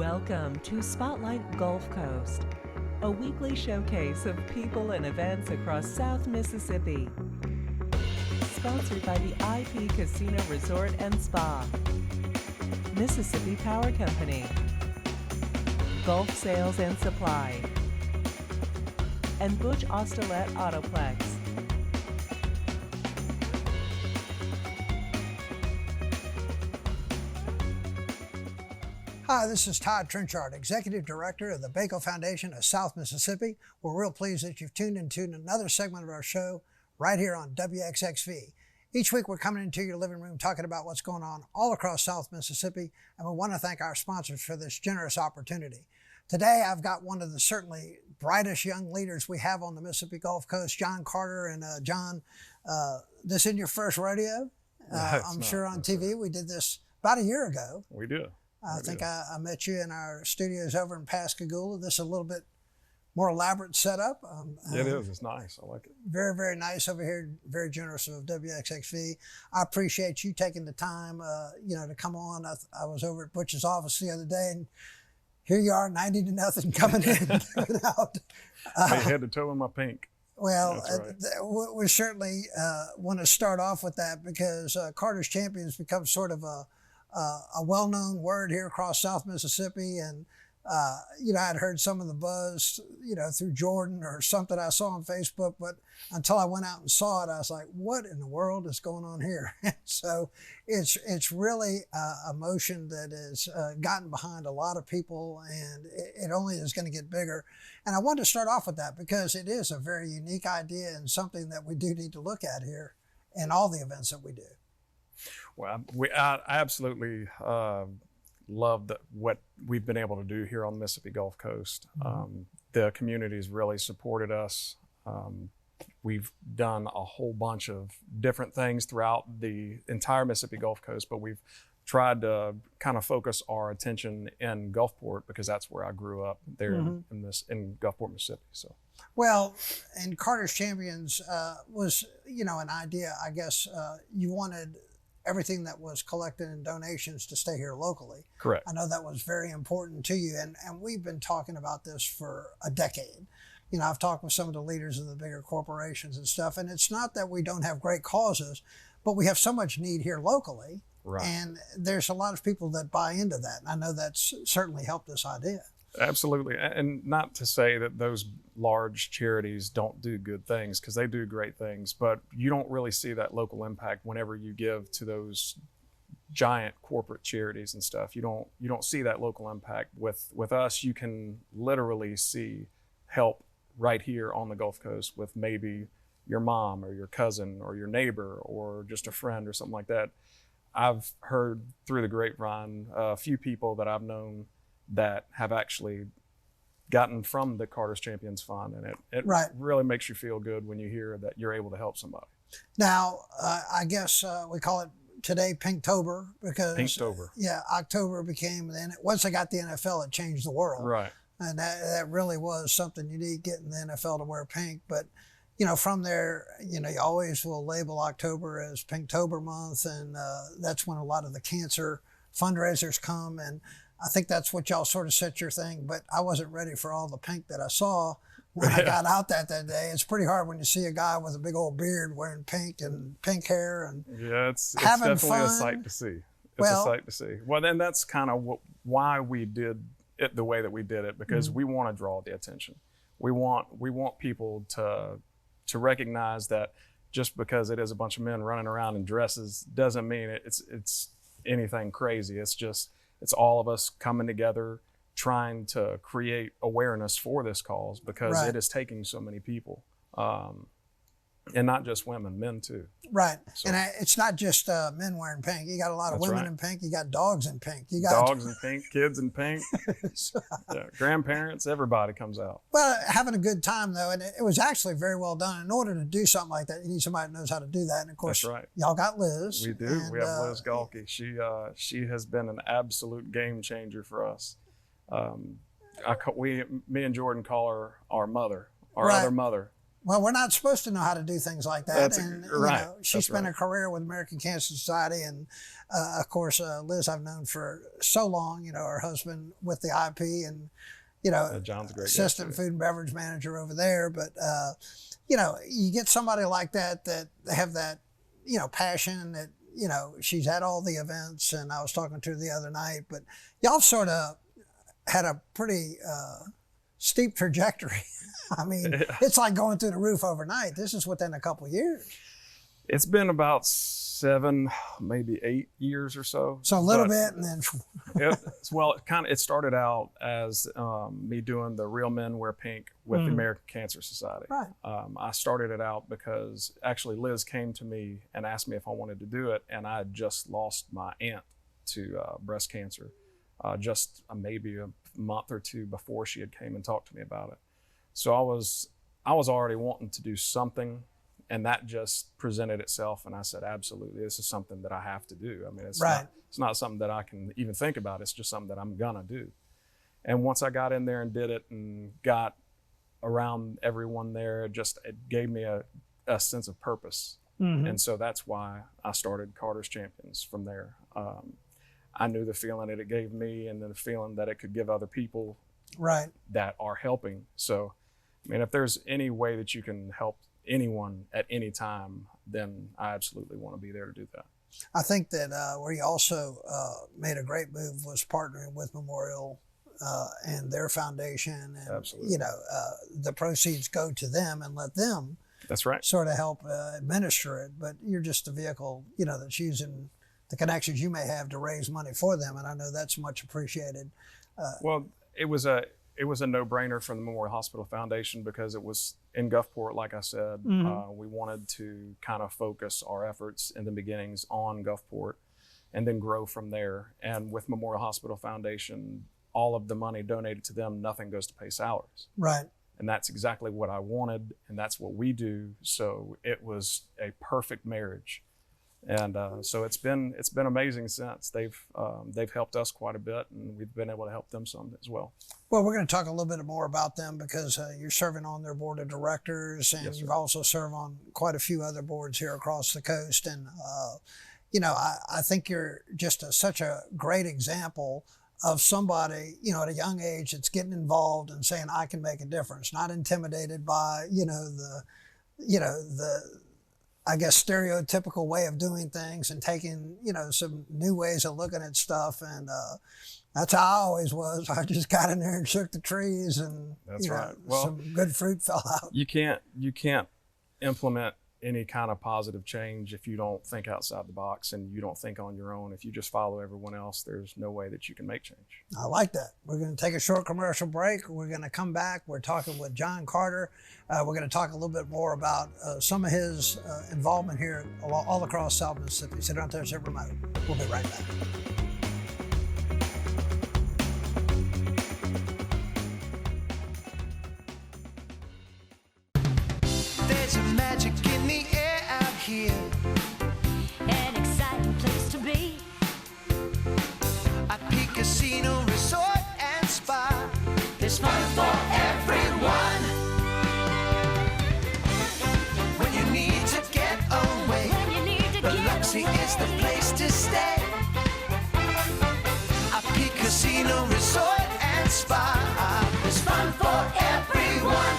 Welcome to Spotlight Gulf Coast, a weekly showcase of people and events across South Mississippi. Sponsored by the IP Casino Resort and Spa, Mississippi Power Company, Gulf Sales and Supply, and Butch Osterlet Autoplex. Hi, this is Todd Trenchard, Executive Director of the Baco Foundation of South Mississippi. We're real pleased that you've tuned into another segment of our show right here on WXXV. Each week we're coming into your living room talking about what's going on all across South Mississippi, and we want to thank our sponsors for this generous opportunity. Today I've got one of the certainly brightest young leaders we have on the Mississippi Gulf Coast, John Carter. And John, this isn't your first rodeo? I'm sure on TV. We did this about a year ago. We did. I think I met you in our studios over in Pascagoula. This is a little bit more elaborate setup. It is. It's nice. I like it. Very, very nice over here. Very generous of WXXV. I appreciate you taking the time, to come on. I was over at Butch's office the other day, and here you are, 90-0 coming in, coming out. Head to toe in my pink. Well, right. We certainly want to start off with that because Carter's Champions become sort of a well-known word here across South Mississippi. And, I'd heard some of the buzz, through Jordan or something I saw on Facebook, but until I went out and saw it, I was like, what in the world is going on here? So it's really a motion that has gotten behind a lot of people, and it only is going to get bigger. And I wanted to start off with that because it is a very unique idea and something that we do need to look at here in all the events that we do. Well, I absolutely love what we've been able to do here on the Mississippi Gulf Coast. The community's really supported us. We've done a whole bunch of different things throughout the entire Mississippi Gulf Coast, but we've tried to kind of focus our attention in Gulfport because that's where I grew up, there in Gulfport, Mississippi. So. Well, and Carter's Champions was, an idea, I guess you wanted everything that was collected in donations to stay here locally. Correct. I know that was very important to you, and we've been talking about this for a decade. I've talked with some of the leaders of the bigger corporations and stuff, and it's not that we don't have great causes, but we have so much need here locally. Right. And there's a lot of people that buy into that, and I know that's certainly helped this idea. Absolutely. And not to say that those large charities don't do good things, because they do great things, but you don't really see that local impact whenever you give to those giant corporate charities and stuff. You don't see that local impact. With us, you can literally see help right here on the Gulf Coast with maybe your mom or your cousin or your neighbor or just a friend or something like that. I've heard through the grapevine a few people that I've known that have actually gotten from the Carter's Champions Fund, and it right. really makes you feel good when you hear that you're able to help somebody. Now, I guess we call it today Pinktober because Pinktober. Yeah, October became, then once they got the NFL, it changed the world. Right. And that really was something unique, getting the NFL to wear pink. But, from there, you always will label October as Pinktober month, and that's when a lot of the cancer fundraisers come. And I think that's what y'all sort of set your thing, but I wasn't ready for all the pink that I saw when I got out that day. It's pretty hard when you see a guy with a big old beard wearing pink and pink hair and yeah, it's having definitely fun. A sight to see. It's a sight to see. Well, then that's kind of why we did it the way that we did it, because we want to draw the attention. We want people to recognize that just because it is a bunch of men running around in dresses doesn't mean it's anything crazy. It's all of us coming together, trying to create awareness for this cause, because right. It is taking so many people, and not just women, men too. Right, so, and it's not just men wearing pink. You got a lot of women right. in pink. You got dogs in pink. You got dogs in pink, kids in pink, yeah, grandparents, everybody comes out. Well, having a good time though, and it was actually very well done. In order to do something like that, you need somebody that knows how to do that. And of course, that's right. Y'all got Liz. We do. And, we have Liz Galkey. She has been an absolute game changer for us. Me and Jordan call her our mother, our right. other mother. Well, we're not supposed to know how to do things like that. Right. She spent a career with American Cancer Society, and of course, Liz I've known for so long. Her husband with the IP, and John's a great assistant food and beverage manager over there. But you get somebody like that have that passion that she's at all the events, and I was talking to her the other night. But y'all sort of had a pretty steep trajectory. I mean, it's like going through the roof overnight. This is within a couple of years. It's been about 7, maybe 8 years or so. So a little bit, and then. It started out as me doing the Real Men Wear Pink with the American Cancer Society. Right. I started it out because actually Liz came to me and asked me if I wanted to do it, and I had just lost my aunt to breast cancer, just maybe a month or two before she had came and talked to me about it. So I was already wanting to do something, and that just presented itself, and I said, absolutely, this is something that I have to do. I mean, it's not something that I can even think about. It's just something that I'm gonna do. And once I got in there and did it and got around everyone there, it gave me a sense of purpose. And so that's why I started Carter's Champions from there. I knew the feeling that it gave me, and then the feeling that it could give other people that are helping. So, I mean, if there's any way that you can help anyone at any time, then I absolutely want to be there to do that. I think that where you also made a great move was partnering with Memorial and their foundation, and absolutely. The proceeds go to them and let them. That's right. Sort of help administer it, but you're just a vehicle, that's using the connections you may have to raise money for them, and I know that's much appreciated. Well, it was a no-brainer from the Memorial Hospital Foundation because it was in Gulfport, like I said. We wanted to kind of focus our efforts in the beginnings on Gulfport and then grow from there. And with Memorial Hospital Foundation, all of the money donated to them, nothing goes to pay salaries. Right. And that's exactly what I wanted, and that's what we do. So it was a perfect marriage. And so it's been amazing since. They've helped us quite a bit, and we've been able to help them some as well. Well, we're going to talk a little bit more about them because you're serving on their board of directors, and you've also served on quite a few other boards here across the coast. And I think you're just such a great example of somebody, at a young age that's getting involved and saying, I can make a difference, not intimidated by, the I guess, stereotypical way of doing things, and taking, some new ways of looking at stuff. And that's how I always was. I just got in there and shook the trees, and that's right. Well, some good fruit fell out. You can't implement any kind of positive change if you don't think outside the box and you don't think on your own. If you just follow everyone else, there's no way that you can make change. I like that. We're going to take a short commercial break. We're going to come back. We're talking with John Carter. We're going to talk a little bit more about some of his involvement here all across South Mississippi. So don't touch that remote. We'll be right back. There's a magic in the air out here. An exciting place to be. IP Casino Resort and Spa. There's fun for everyone. When you need to get away, Biloxi is the place to stay. IP Casino Resort and Spa. There's fun for everyone.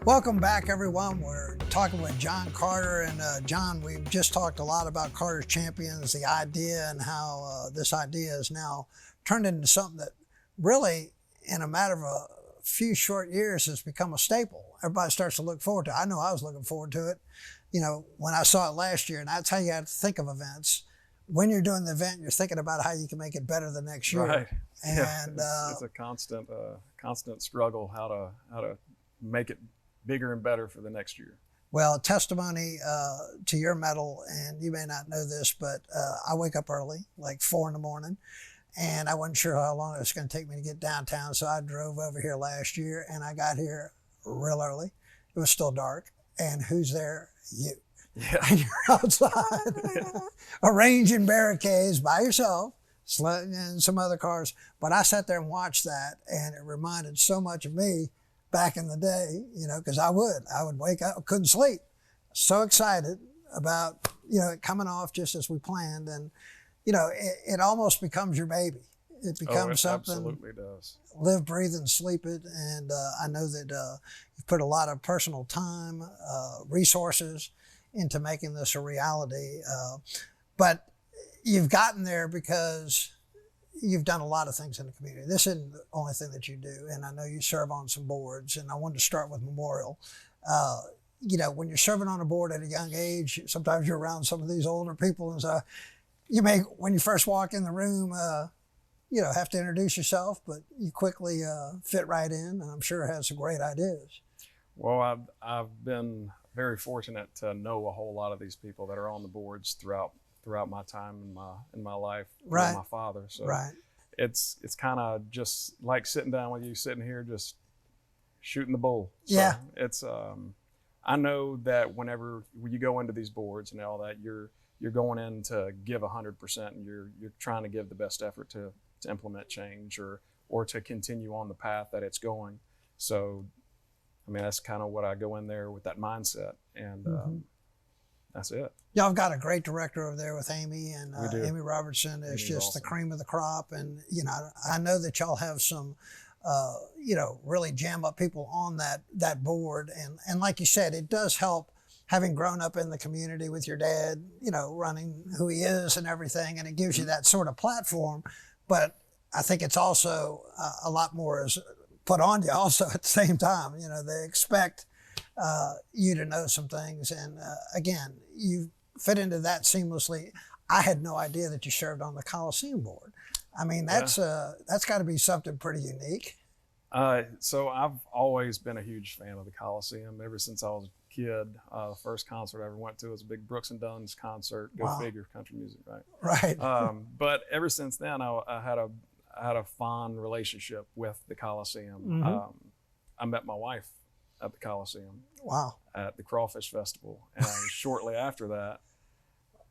Welcome back, everyone. We're talking with John Carter, and John, we've just talked a lot about Carter's Champions, the idea, and how this idea is now turned into something that really, in a matter of a few short years, has become a staple. Everybody starts to look forward to it. I know I was looking forward to it, when I saw it last year, and that's how you have to think of events. when you're doing the event, you're thinking about how you can make it better the next year. Right. And Yeah. It's a constant struggle how to make it bigger and better for the next year. well, testimony to your medal, and you may not know this, but I wake up early, like 4 in the morning, and I wasn't sure how long it was going to take me to get downtown, so I drove over here last year, and I got here real early. It was still dark, and who's there? You. Yeah. And you're outside arranging barricades by yourself, and some other cars. But I sat there and watched that, and it reminded so much of me back in the day, you know, because I would wake up, couldn't sleep, so excited about, you know, it coming off just as we planned. And, you know, it almost becomes your baby. It becomes it something. Absolutely does. Live, breathe, and sleep it. And I know that you've put a lot of personal time, resources into making this a reality. But you've gotten there because you've done a lot of things in the community. This isn't the only thing that you do. And I know you serve on some boards, and I wanted to start with Memorial. You know, when you're serving on a board at a young age, sometimes you're around some of these older people. And so you may, when you first walk in the room, you know, have to introduce yourself, but you quickly fit right in, and I'm sure have some great ideas. Well, I've been very fortunate to know a whole lot of these people that are on the boards throughout my time in my life Right. with my father. So Right. it's kind of just like sitting down with you, sitting here, just shooting the bull. So Yeah. It's I know that whenever you go into these boards and all that, you're going in to give 100%, and you're trying to give the best effort to implement change or to continue on the path that it's going. So, I mean, that's kind of what I go in there with, that mindset, and that's it. Y'all have got a great director over there with Amy, and We do. Amy Robertson is Amy's just awesome. the cream of the crop. And, you know, I know that y'all have some, you know, really jam up people on that board. And like you said, it does help having grown up in the community with your dad, you know, running who he is and everything. And it gives you that sort of platform. But I think it's also a lot more is put on you also at the same time. You know, they expect you to know some things. And again, you fit into that seamlessly. I had no idea that you served on the Coliseum board. I mean, that's got to be something pretty unique. So I've always been a huge fan of the Coliseum ever since I was a kid. The first concert I ever went to was a big Brooks and Dunn's concert. Go Wow. figure, country music, right? Right. But ever since then, I had a fond relationship with the Coliseum. I met my wife at the Coliseum Wow. at the Crawfish Festival, and shortly after that,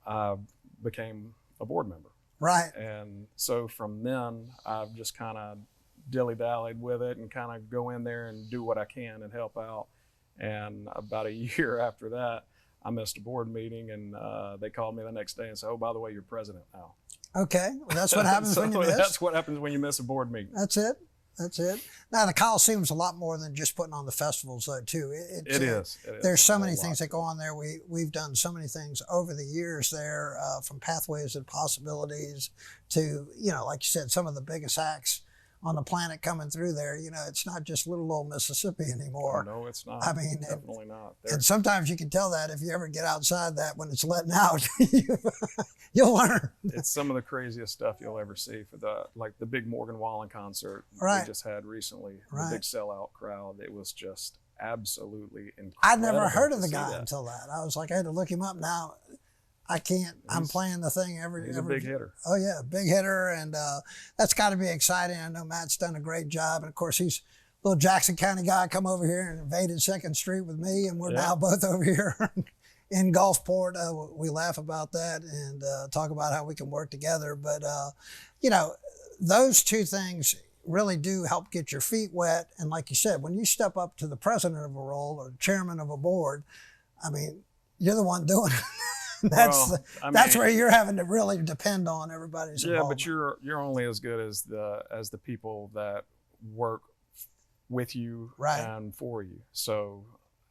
I became a board member. Right. And so from then, I've just kind of dilly-dallied with it and kind of go in there and do what I can and help out. And about a year after that, I missed a board meeting, and they called me the next day and said, "Oh, by the way, you're president now." Okay. Well, that's what happens So when you miss. that's what happens when you miss a board meeting. That's it. That's it. Now, the Coliseum's a lot more than just putting on the festivals, though, too. It is. There's so A many whole things lot that go on there. We've done so many things over the years there, from pathways and possibilities to, you know, like you said, some of the biggest acts on the planet coming through there. You know, it's not just little old Mississippi anymore. No, it's not. I mean, definitely not. And sometimes you can tell that if you ever get outside that when it's letting out, you'll learn. It's some of the craziest stuff you'll ever see for the big Morgan Wallen concert Right. we just had recently. Right. The big sellout crowd. It was just absolutely incredible. I'd never heard of to the see guy that. until that. I was like, I had to look him up. Now I can't. I'm playing the thing every. He's a big hitter. Oh yeah, big hitter, and that's got to be exciting. I know Matt's done a great job, and of course he's a little Jackson County guy. Come over here and invaded Second Street with me, and we're Yeah. now both over here in Gulfport. We laugh about that and talk about how we can work together. But you know, those two things really do help get your feet wet. And like you said, when you step up to the president of a role or chairman of a board, I mean, you're the one doing it. That's Well, I that's mean- where you're having to really depend on everybody's Yeah, involvement. but you're only as good as the people that work with you Right. and for you. So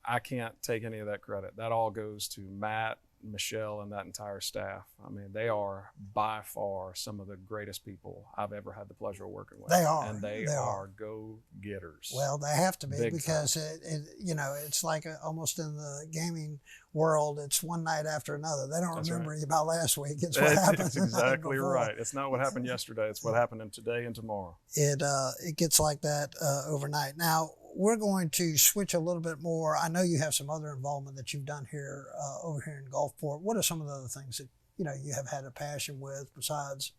I can't take any of that credit. That all goes to Matt, Michelle and that entire staff. I mean, they are by far some of the greatest people I've ever had the pleasure of working with. They are. And they are go-getters. Well, they have to be, Big because it's like almost in the gaming world, it's one night after another. They don't That's remember right. you about last week. It's what happened. It's the night exactly before. right. It's not what happened yesterday. It's what happened today and tomorrow. It gets like that overnight. Now, we're going to switch a little bit more. I know you have some other involvement that you've done here over here in Gulfport. What are some of the other things that you have had a passion with besides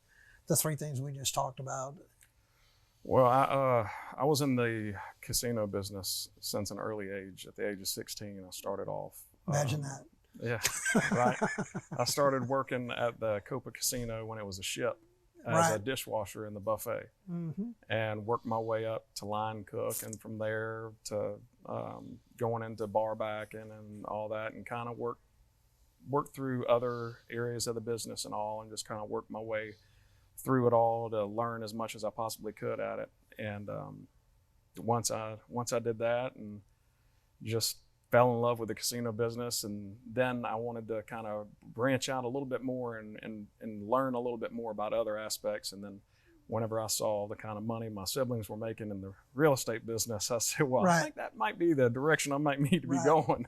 the three things we just talked about? Well, I was in the casino business since an early age. At the age of 16, I started off. Imagine that. Yeah, right. I started working at the Copa Casino when it was a ship as a Right. dishwasher in the buffet, Mm-hmm. and worked my way up to line cook, and from there to going into bar backing and all that, and kind of worked through other areas of the business and all, and just kind of worked my way through it all to learn as much as I possibly could at it. And once I did that and just fell in love with the casino business, and then I wanted to kind of branch out a little bit more and learn a little bit more about other aspects. And then whenever I saw the kind of money my siblings were making in the real estate business, I said, well, Right. I think that might be the direction I might need to be Right. going.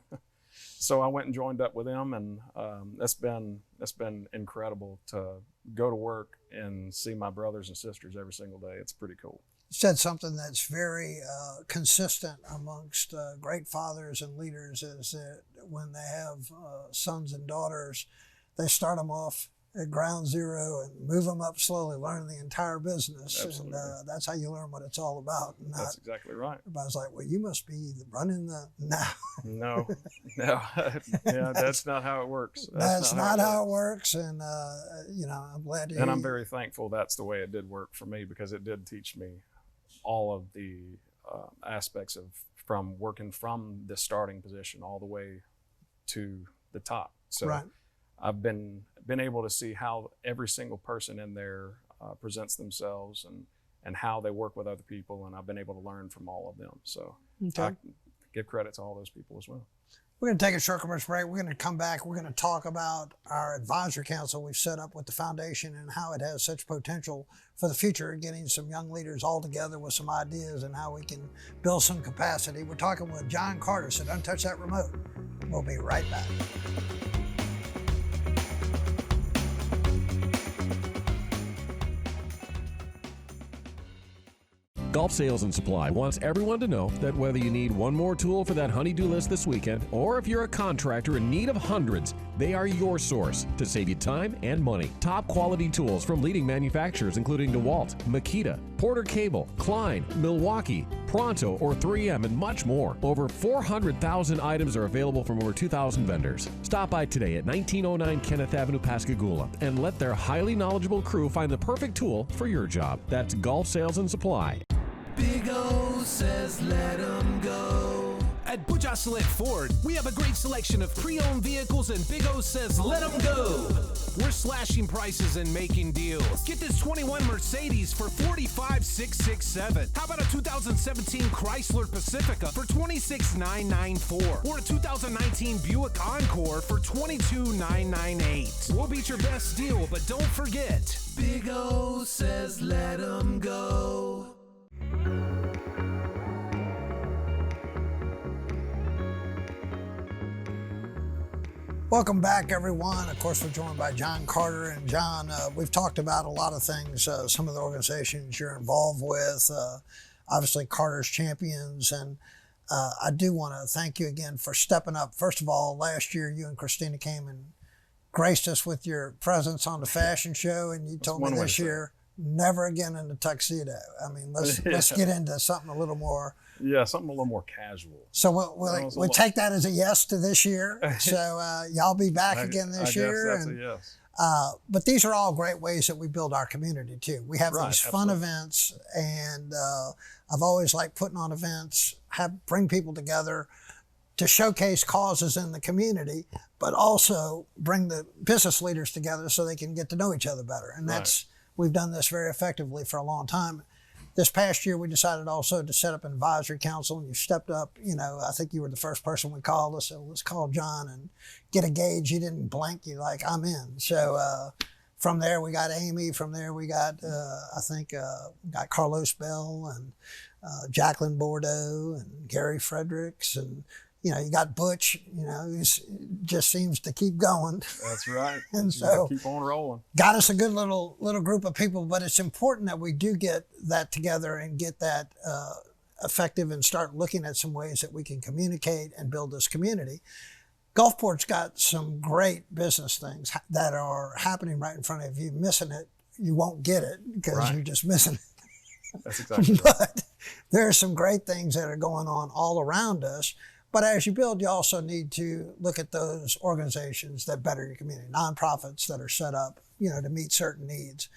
So I went and joined up with them, and that's been incredible to go to work and see my brothers and sisters every single day. It's pretty cool. Said something that's very consistent amongst great fathers and leaders is that when they have sons and daughters, they start them off at ground zero and move them up slowly, learn the entire business. Absolutely. And that's how you learn what it's all about. Not, That's exactly right. everybody's like, well, you must be running the... No, No, yeah, that's not how it works. that's not how it works. And, I'm glad to And I'm very thankful that's the way it did work for me, because it did teach me all of the aspects of from working from the starting position all the way to the top. So Right. I've been able to see how every single person in there presents themselves and how they work with other people, and I've been able to learn from all of them. So Okay. I give credit to all those people as well. We're going to take a short commercial break. We're going to come back. We're going to talk about our advisory council we've set up with the foundation and how it has such potential for the future, getting some young leaders all together with some ideas and how we can build some capacity. We're talking with John Carter, so don't touch that remote. We'll be right back. Gulf Sales and Supply wants everyone to know that whether you need one more tool for that honey-do list this weekend, or if you're a contractor in need of hundreds, they are your source to save you time and money. Top quality tools from leading manufacturers including DeWalt, Makita, Porter Cable, Klein, Milwaukee, Pronto, or 3M, and much more. Over 400,000 items are available from over 2,000 vendors. Stop by today at 1909 Kenneth Avenue, Pascagoula, and let their highly knowledgeable crew find the perfect tool for your job. That's Gulf Sales and Supply. Big O says let 'em go. At Butch Ocelette Ford, we have a great selection of pre-owned vehicles, and Big O says let 'em go. We're slashing prices and making deals. Get this 21 Mercedes for $45,667. How about a 2017 Chrysler Pacifica for $26,994? Or a 2019 Buick Encore for $22,998. We'll beat your best deal, but don't forget, Big O says let 'em go. Welcome back, everyone. Of course, we're joined by John Carter. And John, we've talked about a lot of things, some of the organizations you're involved with, obviously Carter's Champions. And I do want to thank you again for stepping up. First of all, last year you and Christina came and graced us with your presence on the fashion show. And you told me one way to this say it. year, never again in a tuxedo. I mean, let's get into something a little more. Yeah, something a little more casual. So That was a we'll lot. take that as a yes to this year. So y'all be back again I this guess year. that's and, a yes. but these are all great ways that we build our community too. We have Right, these fun absolutely. events, and I've always liked putting on events, bring people together to showcase causes in the community, but also bring the business leaders together so they can get to know each other better. And we've done this very effectively for a long time. this past year, we decided also to set up an advisory council, and you stepped up. I think you were the first person we called. Us, so let's call John and get a gauge. You didn't blank. You like, I'm in. So from there, we got Amy. From there, we got, got Carlos Bell and Jacqueline Bordeaux and Gary Fredericks, and you got Butch. Who just seems to keep going. That's right. And You so keep on rolling. got us a good little group of people. But it's important that we do get that together and get that effective and start looking at some ways that we can communicate and build this community. Gulfport's got some great business things that are happening right in front of you. Missing it, you won't get it because Right. you're just missing it. That's exactly right. But there are some great things that are going on all around us. But as you build, you also need to look at those organizations that better your community, nonprofits that are set up, to meet certain needs.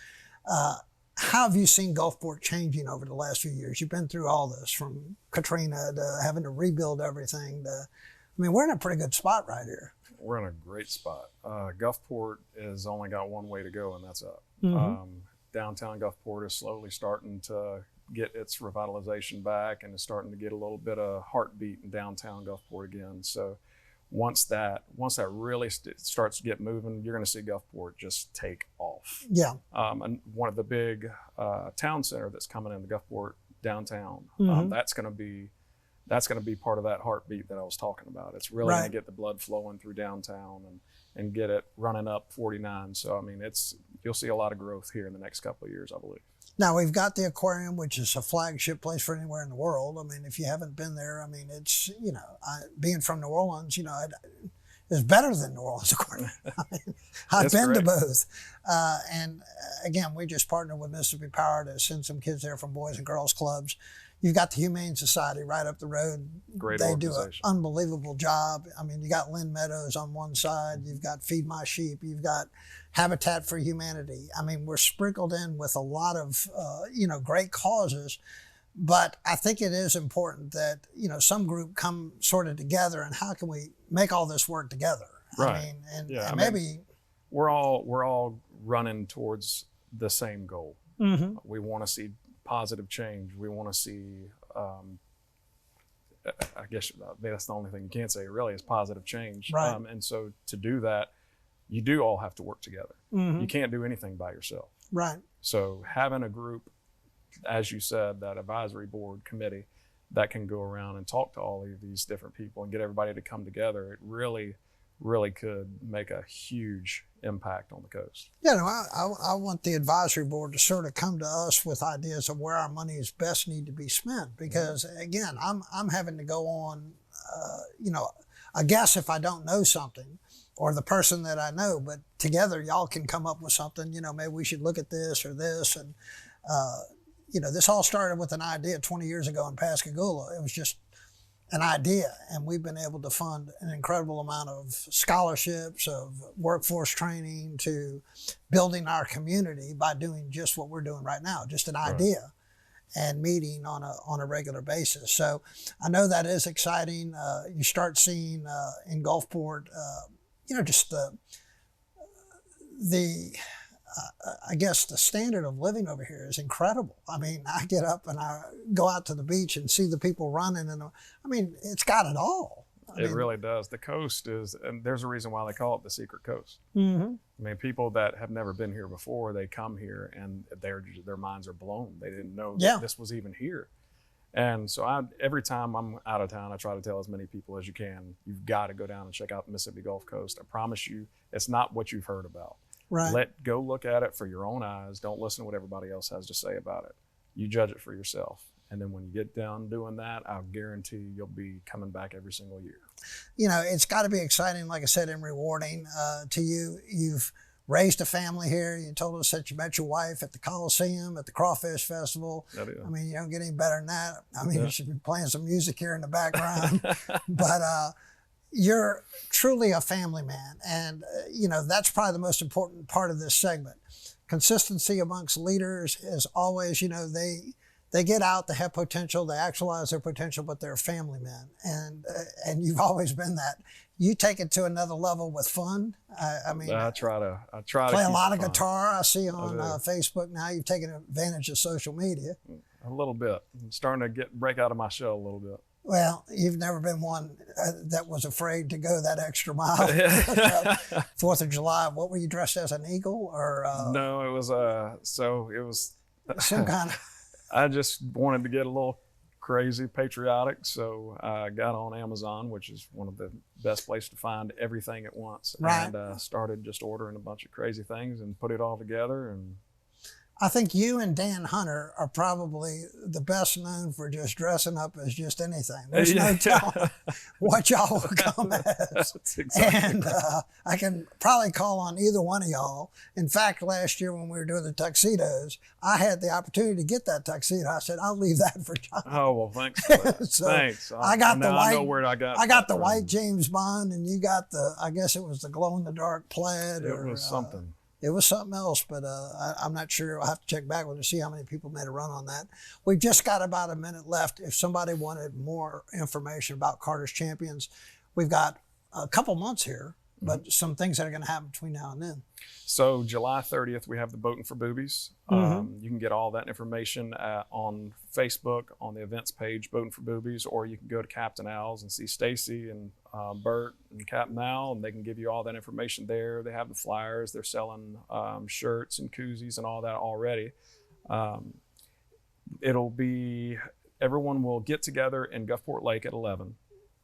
How have you seen Gulfport changing over the last few years? You've been through all this, from Katrina to having to rebuild everything. We're in a pretty good spot right here. We're in a great spot. Gulfport has only got one way to go, and that's up. Downtown Gulfport is slowly starting to get its revitalization back and is starting to get a little bit of heartbeat in downtown Gulfport again. So once that really starts to get moving, you're going to see Gulfport just take off. Yeah. And one of the big town center that's coming into Gulfport downtown, that's going to be part of that heartbeat that I was talking about. It's really going to get the blood flowing through downtown and get it running up 49. So you'll see a lot of growth here in the next couple of years, I believe. Now, we've got the aquarium, which is a flagship place for anywhere in the world. If you haven't been there, it's, being from New Orleans, it's better than New Orleans Aquarium. I've been to both. And again, we just partnered with Mississippi Power to send some kids there from Boys and Girls Clubs. You've got the Humane Society right up the road. Great They do an organization. unbelievable job. You got Lynn Meadows on one side. You've got Feed My Sheep. You've got Habitat for Humanity. We're sprinkled in with a lot of, great causes. But I think it is important that, some group come sort of together, and how can we make all this work together? Right. Maybe we're all running towards the same goal. Mm-hmm. We want to see positive change. We want to see, I guess that's the only thing you can't say really is positive change. Right. And so to do that, you do all have to work together. Mm-hmm. You can't do anything by yourself. Right. So having a group, as you said, that advisory board committee that can go around and talk to all of these different people and get everybody to come together, it really could make a huge impact on the coast. I want the advisory board to sort of come to us with ideas of where our monies best need to be spent, because again, I'm having to go on, I guess if I don't know something, or the person that I know, but together y'all can come up with something, maybe we should look at this or this. And, this all started with an idea 20 years ago in Pascagoula. It was just an idea, and we've been able to fund an incredible amount of scholarships, of workforce training, to building our community by doing just what we're doing right now, just an idea, and meeting on a regular basis. So I know that is exciting. You start seeing in Gulfport, just the I guess the standard of living over here is incredible. I get up and I go out to the beach and see the people running, and it's got it all. It really does. The coast is, and there's a reason why they call it the secret coast. Mm-hmm. People that have never been here before, they come here and their minds are blown. They didn't know Yeah. this was even here. And so every time I'm out of town, I try to tell as many people as you can, you've got to go down and check out the Mississippi Gulf Coast. I promise you, it's not what you've heard about. Right. Go look at it for your own eyes. Don't listen to what everybody else has to say about it. You judge it for yourself. And then when you get down doing that, I'll guarantee you'll be coming back every single year. It's got to be exciting, like I said, and rewarding to you. You've raised a family here. You told us that you met your wife at the Coliseum, at the Crawfish Festival. That is. You don't get any better than that. You should be playing some music here in the background. But you're truly a family man. And, that's probably the most important part of this segment. Consistency amongst leaders is always, they get out, they have potential, they actualize their potential, but they're family men. And you've always been that. You take it to another level with fun. I try to play a keep lot it of fun. guitar. I see on Facebook now you've taken advantage of social media. A little bit. I'm starting to break out of my shell a little bit. Well, you've never been one that was afraid to go that extra mile. 4th of July, what were you dressed as, an eagle or? No, it was some kind of. I just wanted to get a little crazy patriotic, so I got on Amazon, which is one of the best places to find everything at once, Right. and started just ordering a bunch of crazy things and put it all together. And I think you and Dan Hunter are probably the best known for just dressing up as just anything. There's no telling what y'all will come as. That's exactly And I can probably call on either one of y'all. In fact, last year when we were doing the tuxedos, I had the opportunity to get that tuxedo. I said, I'll leave that for John. Oh, well, thanks for that. So Thanks. I got the now white. I know where I got the from. white James Bond, and you got the. I guess it was the glow in the dark plaid. It was something. It was something else, but I'm not sure. I'll have to check back with to see how many people made a run on that. We've just got about a minute left. If somebody wanted more information about Carter's Champions, we've got a couple months here, but some things that are going to happen between now and then. So July 30th, we have the Boating for Boobies. You can get all that information on Facebook on the events page, Boating for Boobies, or you can go to Captain Al's and see Stacy and Bert and Captain Al, and they can give you all that information there. They have the flyers. They're selling shirts and koozies and all that already. Everyone will get together in Gulfport Lake at 11.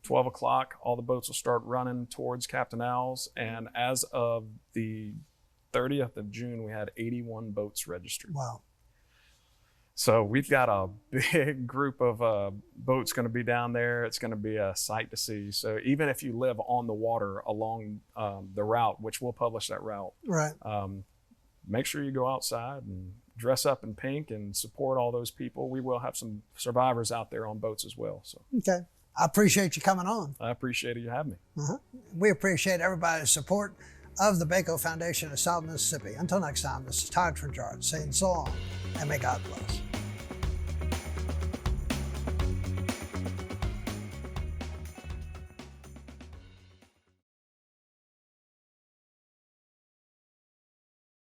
12 o'clock, all the boats will start running towards Captain Al's, and as of the 30th of June, we had 81 boats registered. Wow. So we've got a big group of boats going to be down there. It's going to be a sight to see. So even if you live on the water along the route, which we'll publish that route, Right. make sure you go outside and dress up in pink and support all those people. We will have some survivors out there on boats as well. So Okay. I appreciate you coming on. I appreciate you having me. We appreciate everybody's support of the Baco Foundation of South Mississippi. Until next time, this is Todd Trinchard saying so long, and may God bless.